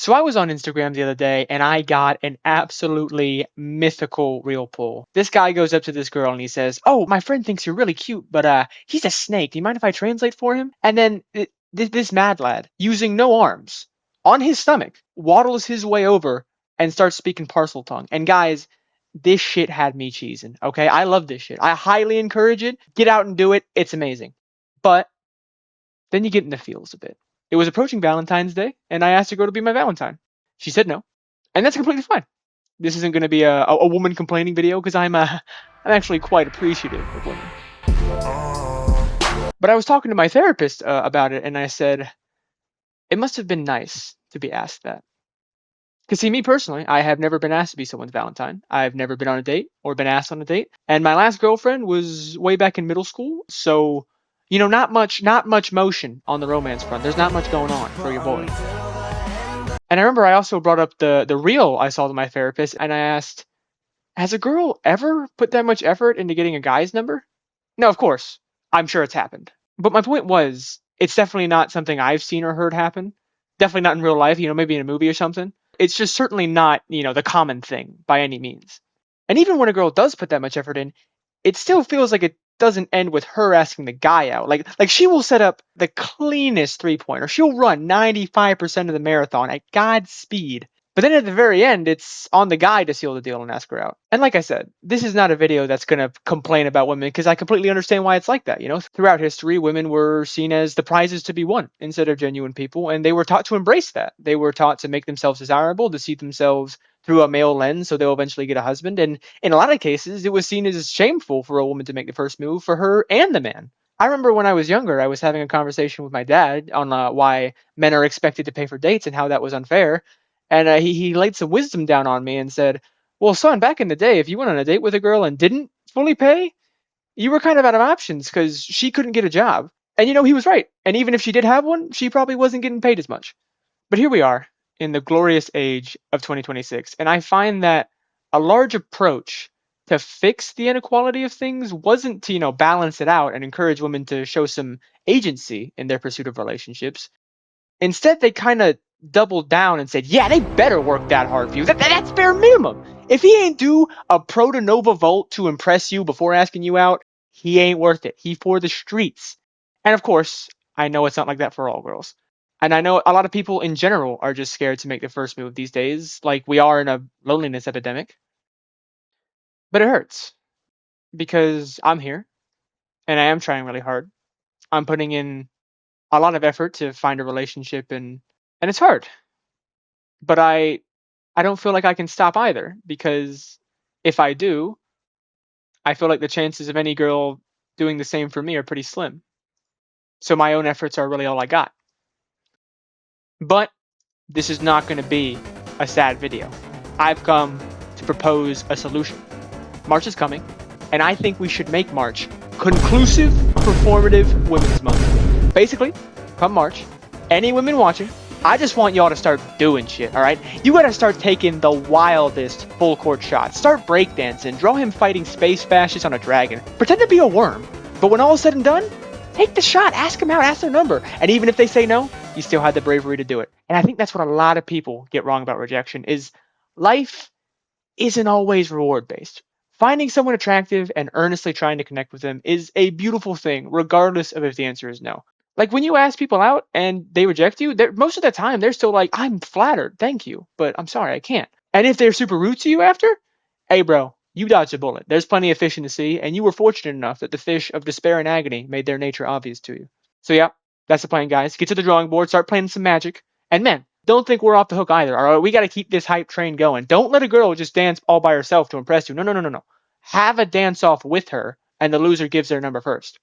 So I was on Instagram the other day and I got an absolutely mythical reel pull. This guy goes up to this girl and he says, "Oh, my friend thinks you're really cute, but he's a snake. Do you mind if I translate for him?" And then this mad lad, using no arms, on his stomach, waddles his way over and starts speaking parcel tongue. And guys, this shit had me cheesing. Okay, I love this shit. I highly encourage it. Get out and do it. It's amazing. But then you get in the feels a bit. It was approaching Valentine's Day, and I asked a girl to be my Valentine. She said no, and that's completely fine. This isn't going to be a woman complaining video because I'm actually quite appreciative of women. But I was talking to my therapist about it, and I said it must have been nice to be asked that. Because see, me personally, I have never been asked to be someone's Valentine. I've never been on a date or been asked on a date. And my last girlfriend was way back in middle school, so not much motion on the romance front. There's not much going on for your boy. And I remember I also brought up the reel I saw to my therapist, and I asked, has a girl ever put that much effort into getting a guy's number? No, of course. I'm sure it's happened. But my point was, it's definitely not something I've seen or heard happen. Definitely not in real life, maybe in a movie or something. It's just certainly not, the common thing by any means. And even when a girl does put that much effort in, it still feels like it doesn't end with her asking the guy out. Like she will set up the cleanest three-pointer. She'll run 95% of the marathon at God's speed. But then at the very end, it's on the guy to seal the deal and ask her out. And like I said, this is not a video that's going to complain about women because I completely understand why it's like that. Throughout history, women were seen as the prizes to be won instead of genuine people, and they were taught to embrace that. They were taught to make themselves desirable, to see themselves through a male lens so they'll eventually get a husband. And in a lot of cases, it was seen as shameful for a woman to make the first move for her and the man. I remember when I was younger, I was having a conversation with my dad on why men are expected to pay for dates and how that was unfair. And he laid some wisdom down on me and said, "Well, son, back in the day, if you went on a date with a girl and didn't fully pay, you were kind of out of options because she couldn't get a job." And he was right. And even if she did have one, she probably wasn't getting paid as much. But here we are in the glorious age of 2026. And I find that a large approach to fix the inequality of things wasn't to, balance it out and encourage women to show some agency in their pursuit of relationships. Instead, they kind of doubled down and said, yeah, they better work that hard for you. That's bare minimum. If he ain't do a Proto Nova Volt to impress you before asking you out, he ain't worth it. He for the streets. And of course, I know it's not like that for all girls. And I know a lot of people in general are just scared to make the first move these days, like we are in a loneliness epidemic. But it hurts because I'm here and I am trying really hard. I'm putting in a lot of effort to find a relationship and it's hard. But I don't feel like I can stop either because if I do, I feel like the chances of any girl doing the same for me are pretty slim. So my own efforts are really all I got. But this is not going to be a sad video. I've come to propose a solution. March is coming, and I think we should make March Conclusive Performative Women's Month. Basically, come March, any women watching, I just want y'all to start doing shit, alright? You gotta start taking the wildest full court shots. Start breakdancing, draw him fighting space fascists on a dragon. Pretend to be a worm. But when all is said and done, take the shot, ask them out, ask their number. And even if they say no, you still had the bravery to do it. And I think that's what a lot of people get wrong about rejection is life isn't always reward based. Finding someone attractive and earnestly trying to connect with them is a beautiful thing, regardless of if the answer is no. Like when you ask people out and they reject you, most of the time they're still like, I'm flattered, thank you, but I'm sorry, I can't. And if they're super rude to you after, hey bro, you dodged a bullet. There's plenty of fish in the sea, and you were fortunate enough that the fish of despair and agony made their nature obvious to you. So yeah, that's the plan, guys. Get to the drawing board, start playing some magic. And man, don't think we're off the hook either. All right, we got to keep this hype train going. Don't let a girl just dance all by herself to impress you. No. Have a dance off with her, and the loser gives their number first.